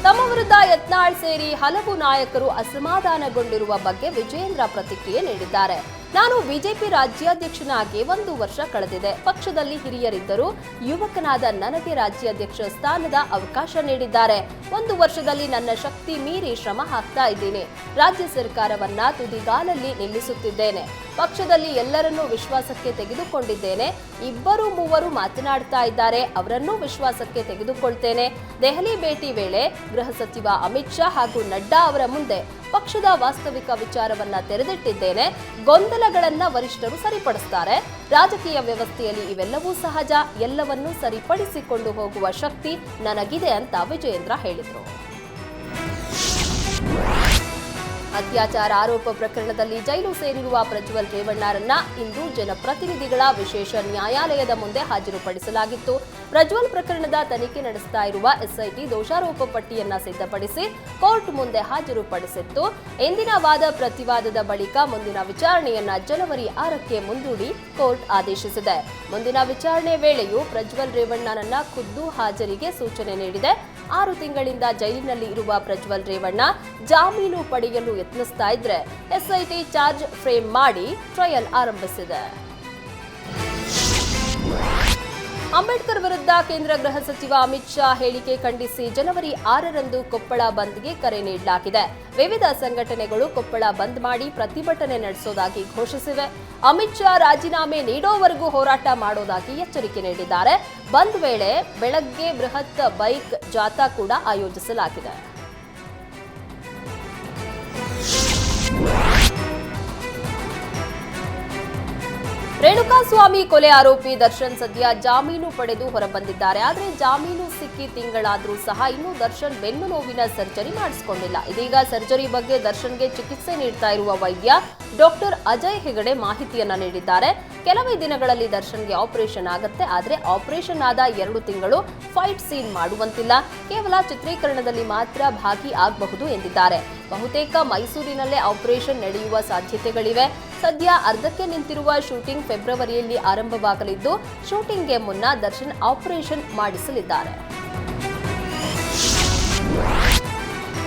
ತಮ್ಮ ವಿರುದ್ಧ ಯತ್ನಾಳ್ ಸೇರಿ ಹಲವು ನಾಯಕರು ಅಸಮಾಧಾನಗೊಂಡಿರುವ ಬಗ್ಗೆ ವಿಜಯೇಂದ್ರ ಪ್ರತಿಕ್ರಿಯೆ ನೀಡಿದ್ದಾರೆ. ನಾನು ಬಿಜೆಪಿ ರಾಜ್ಯಾಧ್ಯಕ್ಷನಾಗಿ 1 ವರ್ಷ ಕಳೆದಿದೆ. ಪಕ್ಷದಲ್ಲಿ ಹಿರಿಯರಿದ್ದರೂ ಯುವಕನಾದ ನನಗೆ ರಾಜ್ಯಾಧ್ಯಕ್ಷ ಸ್ಥಾನದ ಅವಕಾಶ ನೀಡಿದ್ದಾರೆ. 1 ವರ್ಷದಲ್ಲಿ ನನ್ನ ಶಕ್ತಿ ಮೀರಿ ಶ್ರಮ ಹಾಕ್ತಾ ಇದ್ದೀನಿ. ರಾಜ್ಯ ಸರ್ಕಾರವನ್ನ ತುದಿಗಾಲಲ್ಲಿ ನಿಲ್ಲಿಸುತ್ತಿದ್ದೇನೆ. ಪಕ್ಷದಲ್ಲಿ ಎಲ್ಲರನ್ನೂ ವಿಶ್ವಾಸಕ್ಕೆ ತೆಗೆದುಕೊಂಡಿದ್ದೇನೆ. 2-3 ಮಾತನಾಡ್ತಾ ಇದ್ದಾರೆ, ಅವರನ್ನೂ ವಿಶ್ವಾಸಕ್ಕೆ ತೆಗೆದುಕೊಳ್ತೇನೆ. ದೆಹಲಿ ಭೇಟಿ ವೇಳೆ ಗೃಹ ಸಚಿವ ಅಮಿತ್ ಶಾ ಹಾಗೂ ನಡ್ಡಾ ಅವರ ಮುಂದೆ ಪಕ್ಷದ ವಾಸ್ತವಿಕ ವಿಚಾರವನ್ನ ತೆರೆದಿಟ್ಟಿದ್ದೇನೆ. ಗೊಂದಲಗಳನ್ನ ವರಿಷ್ಠರು ಸರಿಪಡಿಸ್ತಾರೆ. ರಾಜಕೀಯ ವ್ಯವಸ್ಥೆಯಲ್ಲಿ ಇವೆಲ್ಲವೂ ಸಹಜ. ಎಲ್ಲವನ್ನೂ ಸರಿಪಡಿಸಿಕೊಂಡು ಹೋಗುವ ಶಕ್ತಿ ನನಗಿದೆ ಅಂತ ವಿಜಯೇಂದ್ರ ಹೇಳಿದರು. ಅತ್ಯಾಚಾರ ಆರೋಪ ಪ್ರಕರಣದಲ್ಲಿ ಜೈಲು ಸೇರಿರುವ ಪ್ರಜ್ವಲ್ ರೇವಣ್ಣರನ್ನ ಇಂದು ಜನಪ್ರತಿನಿಧಿಗಳ ವಿಶೇಷ ನ್ಯಾಯಾಲಯದ ಮುಂದೆ ಹಾಜರುಪಡಿಸಲಾಗಿತ್ತು. ಪ್ರಜ್ವಲ್ ಪ್ರಕರಣದ ತನಿಖೆ ನಡೆಸ್ತಾ ಇರುವ ಎಸ್ಐಟಿ ದೋಷಾರೋಪ ಪಟ್ಟಿಯನ್ನ ಸಿದ್ಧಪಡಿಸಿ ಕೋರ್ಟ್ ಮುಂದೆ ಹಾಜರುಪಡಿಸಿತ್ತು. ಇಂದಿನ ವಾದ ಪ್ರತಿವಾದದ ಬಳಿಕ ಮುಂದಿನ ವಿಚಾರಣೆಯನ್ನ ಜನವರಿ 6ಕ್ಕೆ ಮುಂದೂಡಿ ಕೋರ್ಟ್ ಆದೇಶಿಸಿದೆ. ಮುಂದಿನ ವಿಚಾರಣೆ ವೇಳೆಯೂ ಪ್ರಜ್ವಲ್ ರೇವಣ್ಣರನ್ನ ಖುದ್ದು ಹಾಜರಿಗೆ ಸೂಚನೆ ನೀಡಿದೆ. 6 ತಿಂಗಳಿಂದ ಜೈಲಿನಲ್ಲಿ ಇರುವ ಪ್ರಜ್ವಲ್ ರೇವಣ್ಣ ಜಾಮೀನು ಪಡೆಯಲು ಯತ್ನಿಸ್ತಾ ಇದ್ರೆ ಎಸ್ಐಟಿ ಚಾರ್ಜ್ ಫ್ರೇಮ್ ಮಾಡಿ ಟ್ರಯಲ್ ಆರಂಭಿಸಿದೆ. ಅಂಬೇಡ್ಕರ್ ವಿರುದ್ಧ ಕೇಂದ್ರ ಗೃಹ ಸಚಿವ ಅಮಿತ್ ಶಾ ಹೇಳಿಕೆ ಖಂಡಿಸಿ ಜನವರಿ 6ರಂದು ಕೊಪ್ಪಳ ಬಂದ್ಗೆ ಕರೆ ನೀಡಲಾಗಿದೆ. ವಿವಿಧ ಸಂಘಟನೆಗಳು ಕೊಪ್ಪಳ ಬಂದ್ ಮಾಡಿ ಪ್ರತಿಭಟನೆ ನಡೆಸೋದಾಗಿ ಘೋಷಿಸಿವೆ. ಅಮಿತ್ ಶಾ ರಾಜೀನಾಮೆ ನೀಡೋವರೆಗೂ ಹೋರಾಟ ಮಾಡೋದಾಗಿ ಎಚ್ಚರಿಕೆ ನೀಡಿದ್ದಾರೆ. ಬಂದ್ ವೇಳೆ ಬೆಳಗ್ಗೆ ಬೃಹತ್ ಬೈಕ್ ಜಾಥಾ ಕೂಡ ಆಯೋಜಿಸಲಾಗಿದೆ. ರೇಣುಕಾಸ್ವಾಮಿ ಕೊಲೆ ಆರೋಪಿ ದರ್ಶನ್ ಸದ್ಯ ಜಾಮೀನು ಪಡೆದು ಹೊರಬಂದಿದ್ದಾರೆ. ಆದರೆ ಜಾಮೀನು ಸಿಕ್ಕಿ ತಿಂಗಳಾದ್ರೂ ಸಹ ಇನ್ನೂ ದರ್ಶನ್ ಬೆನ್ನು ನೋವಿನ ಸರ್ಜರಿ ಮಾಡಿಸಿಕೊಂಡಿಲ್ಲ. ಇದೀಗ ಸರ್ಜರಿ ಬಗ್ಗೆ ದರ್ಶನ್ಗೆ ಚಿಕಿತ್ಸೆ ನೀಡ್ತಾ ಇರುವ ವೈದ್ಯ ಡಾಕ್ಟರ್ ಅಜಯ್ ಹೆಗಡೆ ಮಾಹಿತಿಯನ್ನ ನೀಡಿದ್ದಾರೆ. ಕೆಲವೇ ದಿನಗಳಲ್ಲಿ ದರ್ಶನ್ಗೆ ಆಪರೇಷನ್ ಆಗುತ್ತೆ. ಆದರೆ ಆಪರೇಷನ್ ಆದ 2 ತಿಂಗಳು ಫೈಟ್ ಸೀನ್ ಮಾಡುವಂತಿಲ್ಲ. ಕೇವಲ ಚಿತ್ರೀಕರಣದಲ್ಲಿ ಮಾತ್ರ ಭಾಗಿ ಆಗಬಹುದು ಎಂದಿದ್ದಾರೆ. ಬಹುತೇಕ ಮೈಸೂರಿನಲ್ಲೇ ಆಪರೇಷನ್ ನಡೆಯುವ ಸಾಧ್ಯತೆಗಳಿವೆ. ಸದ್ಯ ಅರ್ಧಕ್ಕೆ ನಿಂತಿರುವ ಶೂಟಿಂಗ್ ಫೆಬ್ರವರಿಯಲ್ಲಿ ಆರಂಭವಾಗಲಿದ್ದು, ಶೂಟಿಂಗ್ಗೆ ಮುನ್ನ ದರ್ಶನ್ ಆಪರೇಷನ್ ಮಾಡಿಸಲಿದ್ದಾರೆ.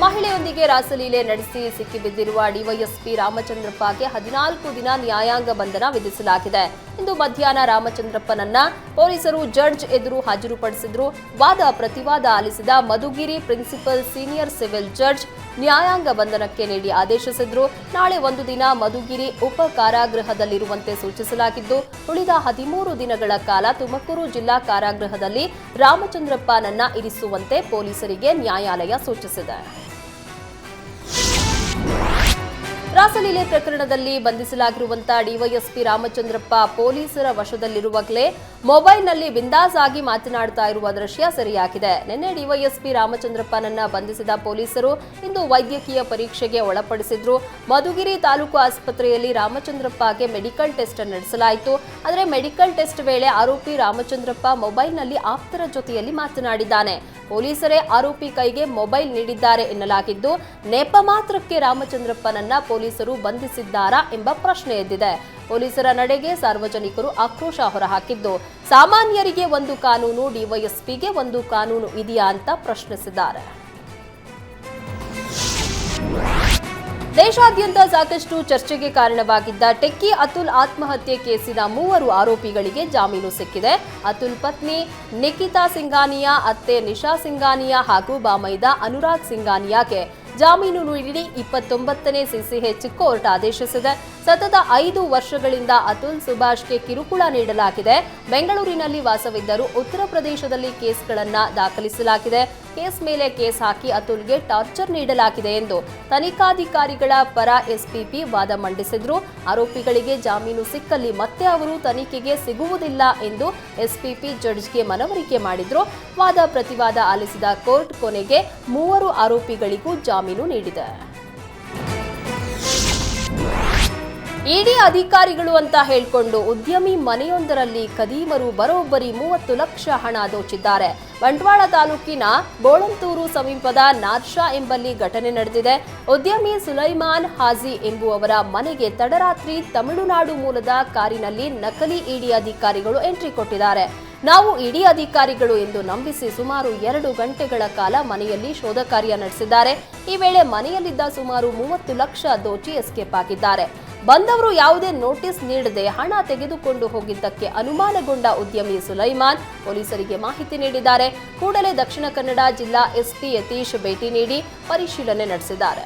ಮಹಿಳೆಯೊಂದಿಗೆ ರಾಸಲೀಲೆ ನಡೆಸಿ ಸಿಕ್ಕಿಬಿದ್ದಿರುವ ಡಿವೈಎಸ್ಪಿ ರಾಮಚಂದ್ರಪ್ಪಗೆ 14 ದಿನ ನ್ಯಾಯಾಂಗ ಬಂಧನ ವಿಧಿಸಲಾಗಿದೆ. ಇಂದು ಮಧ್ಯಾಹ್ನ ರಾಮಚಂದ್ರಪ್ಪನನ್ನ ಪೊಲೀಸರು ಜಡ್ಜ್ ಎದುರು ಹಾಜರುಪಡಿಸಿದ್ರು. ವಾದ ಪ್ರತಿವಾದ ಆಲಿಸಿದ Madhugiri principal senior civil judge ನ್ಯಾಯಾಂಗ ಬಂಧನಕ್ಕೆ ನೀಡಿ ಆದೇಶಿಸಿದ್ರು. ನಾಳೆ ಒಂದು ದಿನ ಮಧುಗಿರಿ ಉಪ ಕಾರಾಗೃಹದಲ್ಲಿರುವಂತೆ ಸೂಚಿಸಲಾಗಿದ್ದು, ಉಳಿದ 13 ದಿನಗಳ ಕಾಲ ತುಮಕೂರು ಜಿಲ್ಲಾ ಕಾರಾಗೃಹದಲ್ಲಿ ರಾಮಚಂದ್ರಪ್ಪನನ್ನ ಇರಿಸುವಂತೆ ಪೊಲೀಸರಿಗೆ ನ್ಯಾಯಾಲಯ ಸೂಚಿಸಿದೆ. ರಾಸಲೀಲೆ ಪ್ರಕರಣದಲ್ಲಿ ಬಂಧಿಸಲಾಗಿರುವಂತಹ ಡಿವೈಎಸ್ಪಿ ರಾಮಚಂದ್ರಪ್ಪ ಪೊಲೀಸರ ವಶದಲ್ಲಿರುವಾಗಲೇ ಮೊಬೈಲ್ನಲ್ಲಿ ಬಿಂದಾಸ್ ಆಗಿ ಮಾತನಾಡ್ತಾ ಇರುವ ದೃಶ್ಯ ಸೆರೆಯಾಗಿದೆ. ನಿನ್ನೆ ಡಿವೈಎಸ್ಪಿ ರಾಮಚಂದ್ರಪ್ಪನನ್ನ ಬಂಧಿಸಿದ ಪೊಲೀಸರು ಇಂದು ವೈದ್ಯಕೀಯ ಪರೀಕ್ಷೆಗೆ ಒಳಪಡಿಸಿದ್ರು. ಮಧುಗಿರಿ ತಾಲೂಕು ಆಸ್ಪತ್ರೆಯಲ್ಲಿ ರಾಮಚಂದ್ರಪ್ಪಗೆ ಮೆಡಿಕಲ್ ಟೆಸ್ಟ್ ನಡೆಸಲಾಯಿತು. ಆದರೆ ಮೆಡಿಕಲ್ ಟೆಸ್ಟ್ ವೇಳೆ ಆರೋಪಿ ರಾಮಚಂದ್ರಪ್ಪ ಮೊಬೈಲ್ನಲ್ಲಿ ಆಪ್ತರ ಜೊತೆಯಲ್ಲಿ ಮಾತನಾಡಿದ್ದಾನೆ. ಪೊಲೀಸರೇ ಆರೋಪಿ ಕೈಗೆ ಮೊಬೈಲ್ ನೀಡಿದ್ದಾರೆ ಎನ್ನಲಾಗಿದ್ದು, ನೆಪ ಮಾತ್ರಕ್ಕೆ ರಾಮಚಂದ್ರಪ್ಪನನ್ನ ಪೊಲೀಸರು ಬಂಧಿಸಿದ್ದಾರಾ ಎಂಬ ಪ್ರಶ್ನೆ ಎದ್ದಿದೆ. ಪೊಲೀಸರ ನಡೆಗೆ ಸಾರ್ವಜನಿಕರು ಆಕ್ರೋಶ ಹೊರಹಾಕಿದ್ದು, ಸಾಮಾನ್ಯರಿಗೆ ಒಂದು ಕಾನೂನು, ಡಿವೈಎಸ್ಪಿಗೆ ಒಂದು ಕಾನೂನು ಇದೆಯಾ ಅಂತ ಪ್ರಶ್ನಿಸಿದ್ದಾರೆ. ದೇಶಾದ್ಯಂತ ಸಾಕಷ್ಟು ಚರ್ಚೆಗೆ ಕಾರಣವಾಗಿದ್ದ ಟೆಕ್ಕಿ ಅತುಲ್ ಆತ್ಮಹತ್ಯೆ ಕೇಸಿನ 3 ಆರೋಪಿಗಳಿಗೆ ಜಾಮೀನು ಸಿಕ್ಕಿದೆ. ಅತುಲ್ ಪತ್ನಿ ನಿಖಿತಾ ಸಿಂಘಾನಿಯಾ, ಅತ್ತೆ ನಿಶಾ ಸಿಂಘಾನಿಯಾ ಹಾಗೂ ಬಾಮೈದ ಅನುರಾಗ್ ಸಿಂಘಾನಿಯಾಗೆ ಜಾಮೀನು ನೀಡಿ 29ನೇ ಸಿಸಿಎಚ್ ಕೋರ್ಟ್ ಆದೇಶಿಸಿದೆ. ಸತತ 5 ವರ್ಷಗಳಿಂದ ಅತುಲ್ ಸುಭಾಷ್ಗೆ ಕಿರುಕುಳ ನೀಡಲಾಗಿದೆ. ಬೆಂಗಳೂರಿನಲ್ಲಿ ವಾಸವಿದ್ದರೂ ಉತ್ತರ ಪ್ರದೇಶದಲ್ಲಿ ಕೇಸ್ಗಳನ್ನ ದಾಖಲಿಸಲಾಗಿದೆ. ಕೇಸ್ ಮೇಲೆ ಕೇಸ್ ಹಾಕಿ ಅತುಲ್ಗೆ ಟಾರ್ಚರ್ ನೀಡಲಾಗಿದೆ ಎಂದು ತನಿಖಾಧಿಕಾರಿಗಳ ಪರ ಎಸ್ಪಿಪಿ ವಾದ ಮಂಡಿಸಿದ್ರು. ಆರೋಪಿಗಳಿಗೆ ಜಾಮೀನು ಸಿಕ್ಕಲ್ಲಿ ಮತ್ತೆ ಅವರು ತನಿಖೆಗೆ ಸಿಗುವುದಿಲ್ಲ ಎಂದು ಎಸ್ಪಿಪಿ ಜಡ್ಜ್ಗೆ ಮನವರಿಕೆ ಮಾಡಿದ್ರು. ವಾದ ಪ್ರತಿವಾದ ಆಲಿಸಿದ ಕೋರ್ಟ್ ಕೊನೆಗೆ 3 ಆರೋಪಿಗಳಿಗೂ ಜಾಮೀನು ನೀಡಿದೆ. ಇಡಿ ಅಧಿಕಾರಿಗಳು ಅಂತ ಹೇಳಿಕೊಂಡು ಉದ್ಯಮಿ ಮನೆಯೊಂದರಲ್ಲಿ ಖದೀಮರು ಬರೋಬ್ಬರಿ 30 ಲಕ್ಷ ಹಣ ದೋಚಿದ್ದಾರೆ. ಬಂಟ್ವಾಳ ತಾಲೂಕಿನ ಬೋಳಂತೂರು ಸಮೀಪದ ನಾರ್ಷಾ ಎಂಬಲ್ಲಿ ಘಟನೆ ನಡೆದಿದೆ. ಉದ್ಯಮಿ ಸುಲೈಮಾನ್ ಹಾಜಿ ಎಂಬುವವರ ಮನೆಗೆ ತಡರಾತ್ರಿ ತಮಿಳುನಾಡು ಮೂಲದ ಕಾರಿನಲ್ಲಿ ನಕಲಿ ಇಡಿ ಅಧಿಕಾರಿಗಳು ಎಂಟ್ರಿ ಕೊಟ್ಟಿದ್ದಾರೆ. ನಾವು ಇಡಿ ಅಧಿಕಾರಿಗಳು ಎಂದು ನಂಬಿಸಿ ಸುಮಾರು 2 ಗಂಟೆಗಳ ಕಾಲ ಮನೆಯಲ್ಲಿ ಶೋಧ ಕಾರ್ಯ ನಡೆಸಿದ್ದಾರೆ. ಈ ವೇಳೆ ಮನೆಯಲ್ಲಿದ್ದ ಸುಮಾರು 30 ಲಕ್ಷ ದೋಚಿ ಎಸ್ಕೇಪ್ ಆಗಿದ್ದಾರೆ. ಬಂದವರು ಯಾವುದೇ ನೋಟಿಸ್ ನೀಡದೆ ಹಣ ತೆಗೆದುಕೊಂಡು ಹೋಗಿದ್ದಕ್ಕೆ ಅನುಮಾನಗೊಂಡ ಉದ್ಯಮಿ ಸುಲೈಮಾನ್ ಪೊಲೀಸರಿಗೆ ಮಾಹಿತಿ ನೀಡಿದ್ದಾರೆ. ಕೂಡಲೇ ದಕ್ಷಿಣ ಕನ್ನಡ ಜಿಲ್ಲಾ ಎಸ್ಪಿ ಯತೀಶ್ ಭೇಟಿ ನೀಡಿ ಪರಿಶೀಲನೆ ನಡೆಸಿದ್ದಾರೆ.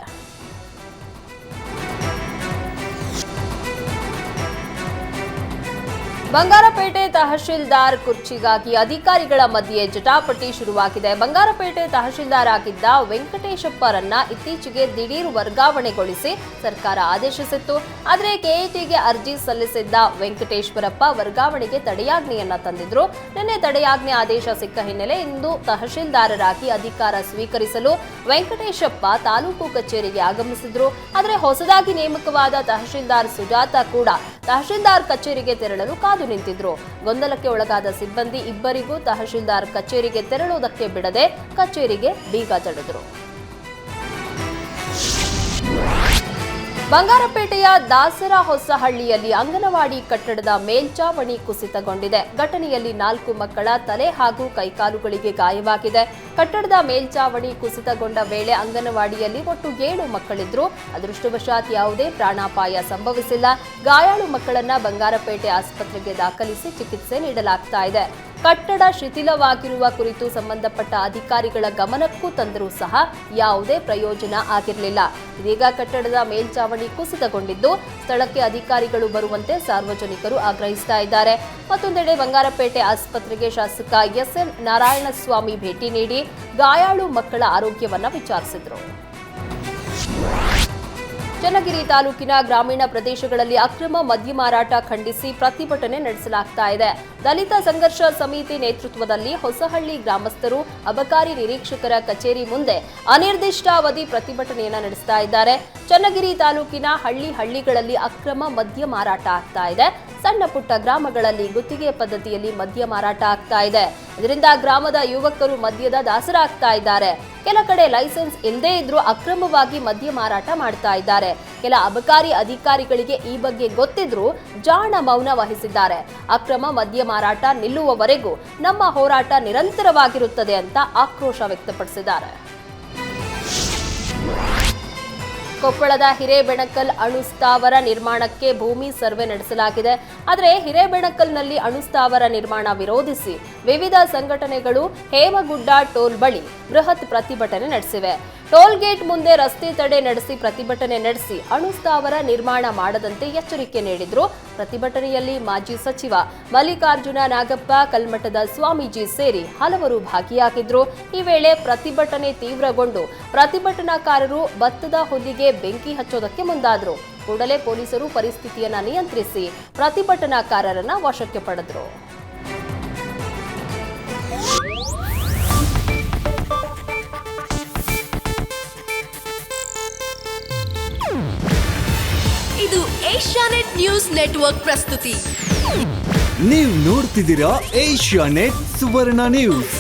ಬಂಗಾರಪೇಟೆ ತಹಶೀಲ್ದಾರ್ ಕುರ್ಚಿಗಾಗಿ ಅಧಿಕಾರಿಗಳ ಮಧ್ಯೆ ಜಟಾಪಟಿ ಶುರುವಾಗಿದೆ. ಬಂಗಾರಪೇಟೆ ತಹಶೀಲ್ದಾರ್ ಆಗಿದ್ದ ವೆಂಕಟೇಶಪ್ಪರನ್ನ ಇತ್ತೀಚೆಗೆ ದಿಢೀರ್ ವರ್ಗಾವಣೆಗೊಳಿಸಿ ಸರ್ಕಾರ ಆದೇಶಿಸಿತ್ತು. ಆದರೆ ಕೆಎಟಿಗೆ ಅರ್ಜಿ ಸಲ್ಲಿಸಿದ್ದ ವೆಂಕಟೇಶ್ವರಪ್ಪ ವರ್ಗಾವಣೆಗೆ ತಡೆಯಾಜ್ಞೆಯನ್ನ ತಂದಿದ್ರು. ನಿನ್ನೆ ತಡೆಯಾಜ್ಞೆ ಆದೇಶ ಸಿಕ್ಕ ಹಿನ್ನೆಲೆ ಇಂದು ತಹಶೀಲ್ದಾರರಾಗಿ ಅಧಿಕಾರ ಸ್ವೀಕರಿಸಲು ವೆಂಕಟೇಶಪ್ಪ ತಾಲೂಕು ಕಚೇರಿಗೆ ಆಗಮಿಸಿದ್ರು. ಆದರೆ ಹೊಸದಾಗಿ ನೇಮಕವಾದ ತಹಶೀಲ್ದಾರ್ ಸುಜಾತ ಕೂಡ ತಹಶೀಲ್ದಾರ್ ಕಚೇರಿಗೆ ತೆರಳಲು ಕಾದು ನಿಂತಿದ್ರು. ಗೊಂದಲಕ್ಕೆ ಒಳಗಾದ ಸಿಬ್ಬಂದಿ ಇಬ್ಬರಿಗೂ ತಹಶೀಲ್ದಾರ್ ಕಚೇರಿಗೆ ತೆರಳುವುದಕ್ಕೆ ಬಿಡದೆ ಕಚೇರಿಗೆ ಬೀಗ ಜಡಿದ್ರು. ಬಂಗಾರಪೇಟೆಯ ದಾಸರ ಹೊಸಹಳ್ಳಿಯಲ್ಲಿ ಅಂಗನವಾಡಿ ಕಟ್ಟಡದ ಮೇಲ್ಚಾವಣಿ ಕುಸಿತಗೊಂಡಿದೆ. ಘಟನೆಯಲ್ಲಿ 4 ಮಕ್ಕಳ ತಲೆ ಹಾಗೂ ಕೈಕಾಲುಗಳಿಗೆ ಗಾಯವಾಗಿದೆ. ಕಟ್ಟಡದ ಮೇಲ್ಚಾವಣಿ ಕುಸಿತಗೊಂಡ ವೇಳೆ ಅಂಗನವಾಡಿಯಲ್ಲಿ ಒಟ್ಟು 7 ಮಕ್ಕಳಿದ್ರು. ಅದೃಷ್ಟವಶಾತ್ ಯಾವುದೇ ಪ್ರಾಣಾಪಾಯ ಸಂಭವಿಸಿಲ್ಲ. ಗಾಯಾಳು ಮಕ್ಕಳನ್ನ ಬಂಗಾರಪೇಟೆ ಆಸ್ಪತ್ರೆಗೆ ದಾಖಲಿಸಿ ಚಿಕಿತ್ಸೆ ನೀಡಲಾಗ್ತಾ ಇದೆ. ಕಟ್ಟಡ ಶಿಥಿಲವಾಗಿರುವ ಕುರಿತು ಸಂಬಂಧಪಟ್ಟ ಅಧಿಕಾರಿಗಳ ಗಮನಕ್ಕೂ ತಂದರೂ ಸಹ ಯಾವುದೇ ಪ್ರಯೋಜನ ಆಗಿರಲಿಲ್ಲ. ಇದೀಗ ಕಟ್ಟಡದ ಮೇಲ್ಚಾವಣಿ ಕುಸಿತಗೊಂಡಿದ್ದು ಸ್ಥಳಕ್ಕೆ ಅಧಿಕಾರಿಗಳು ಬರುವಂತೆ ಸಾರ್ವಜನಿಕರು ಆಗ್ರಹಿಸ್ತಾ ಇದ್ದಾರೆ. ಮತ್ತೊಂದೆಡೆ ಬಂಗಾರಪೇಟೆ ಆಸ್ಪತ್ರೆಗೆ ಶಾಸಕ ಎಸ್ಎನ್ ನಾರಾಯಣಸ್ವಾಮಿ ಭೇಟಿ ನೀಡಿ ಗಾಯಾಳು ಮಕ್ಕಳ ಆರೋಗ್ಯವನ್ನ ವಿಚಾರಿಸಿದರು. ಚನ್ನಗಿರಿ ತಾಲೂಕಿನ ಗ್ರಾಮೀಣ ಪ್ರದೇಶಗಳಲ್ಲಿ ಅಕ್ರಮ ಮದ್ಯ ಮಾರಾಟ ಖಂಡಿಸಿ ಪ್ರತಿಭಟನೆ ನಡೆಸಲಾಗ್ತಾ ಇದೆ. ದಲಿತ ಸಂಘರ್ಷ ಸಮಿತಿ ನೇತೃತ್ವದಲ್ಲಿ ಹೊಸಹಳ್ಳಿ ಗ್ರಾಮಸ್ಥರು ಅಬಕಾರಿ ನಿರೀಕ್ಷಕರ ಕಚೇರಿ ಮುಂದೆ ಅನಿರ್ದಿಷ್ಟಾವಧಿ ಪ್ರತಿಭಟನೆಯನ್ನ ನಡೆಸ್ತಾ ಇದ್ದಾರೆ. ಚನ್ನಗಿರಿ ತಾಲೂಕಿನ ಹಳ್ಳಿಗಳಲ್ಲಿ ಅಕ್ರಮ ಮದ್ಯ ಮಾರಾಟ ಆಗ್ತಾ ಇದೆ. ಸಣ್ಣ ಪುಟ್ಟ ಗ್ರಾಮಗಳಲ್ಲಿ ಗುತ್ತಿಗೆ ಪದ್ಧತಿಯಲ್ಲಿ ಮದ್ಯ ಮಾರಾಟ ಆಗ್ತಾ ಇದೆ. ಇದರಿಂದ ಗ್ರಾಮದ ಯುವಕರು ಮದ್ಯದ ದಾಸರಾಗ್ತಾ ಇದ್ದಾರೆ. ಕೆಲ ಕಡೆ ಲೈಸೆನ್ಸ್ ಇಲ್ಲದೇ ಇದ್ರೂ ಅಕ್ರಮವಾಗಿ ಮದ್ಯ ಮಾರಾಟ ಮಾಡ್ತಾ ಇದ್ದಾರೆ. ಕೆಲ ಅಬಕಾರಿ ಅಧಿಕಾರಿಗಳಿಗೆ ಈ ಬಗ್ಗೆ ಗೊತ್ತಿದ್ರೂ ಜಾಣ ಮೌನ ವಹಿಸಿದ್ದಾರೆ. ಅಕ್ರಮ ಮದ್ಯ ಮಾರಾಟ ನಿಲ್ಲುವವರೆಗೂ ನಮ್ಮ ಹೋರಾಟ ನಿರಂತರವಾಗಿರುತ್ತದೆ ಅಂತ ಆಕ್ರೋಶ ವ್ಯಕ್ತಪಡಿಸಿದ್ದಾರೆ. ಕೊಪ್ಪಳದ ಹಿರೇಬೆಣಕಲ್ ಅಣು ಸ್ಥಾವರ ನಿರ್ಮಾಣಕ್ಕೆ ಭೂಮಿ ಸರ್ವೆ ನಡೆಸಲಾಗಿದೆ. ಆದರೆ ಹಿರೇಬೆಣಕಲ್ನಲ್ಲಿ ಅಣು ಸ್ಥಾವರ ನಿರ್ಮಾಣ ವಿರೋಧಿಸಿ ವಿವಿಧ ಸಂಘಟನೆಗಳು ಹೇಮಗುಡ್ಡ ಟೋಲ್ ಬಳಿ ಬೃಹತ್ ಪ್ರತಿಭಟನೆ ನಡೆಸಿವೆ. ಟೋಲ್ ಗೇಟ್ ಮುಂದೆ ರಸ್ತೆ ತಡೆ ನಡೆಸಿ ಪ್ರತಿಭಟನೆ ನಡೆಸಿ ಅಣು ಸ್ಥಾವರ ನಿರ್ಮಾಣ ಮಾಡದಂತೆ ಎಚ್ಚರಿಕೆ ನೀಡಿದ್ರು. ಪ್ರತಿಭಟನೆಯಲ್ಲಿ ಮಾಜಿ ಸಚಿವ ಮಲ್ಲಿಕಾರ್ಜುನ ನಾಗಪ್ಪ, ಕಲ್ಮಠದ ಸ್ವಾಮೀಜಿ ಸೇರಿ ಹಲವರು ಭಾಗಿಯಾಗಿದ್ರು. ಈ ವೇಳೆ ಪ್ರತಿಭಟನೆ ತೀವ್ರಗೊಂಡು ಪ್ರತಿಭಟನಾಕಾರರು ಭತ್ತದ ಹುಲ್ಲಿಗೆ ಬೆಂಕಿ ಹಚ್ಚೋದಕ್ಕೆ ಮುಂದಾದ್ರು. ಕೂಡಲೇ ಪೊಲೀಸರು ಪರಿಸ್ಥಿತಿಯನ್ನ ನಿಯಂತ್ರಿಸಿ ಪ್ರತಿಭಟನಾಕಾರರನ್ನ ವಶಕ್ಕೆ ಪಡೆದ್ರು. ಇದು ಏಷ್ಯಾನೆಟ್ ನ್ಯೂಸ್ ನೆಟ್ವರ್ಕ್ ಪ್ರಸ್ತುತಿ. ನೀವು ನೋಡ್ತಿದ್ದೀರಾ ಏಷ್ಯಾನೆಟ್ ಸುವರ್ಣ ನ್ಯೂಸ್.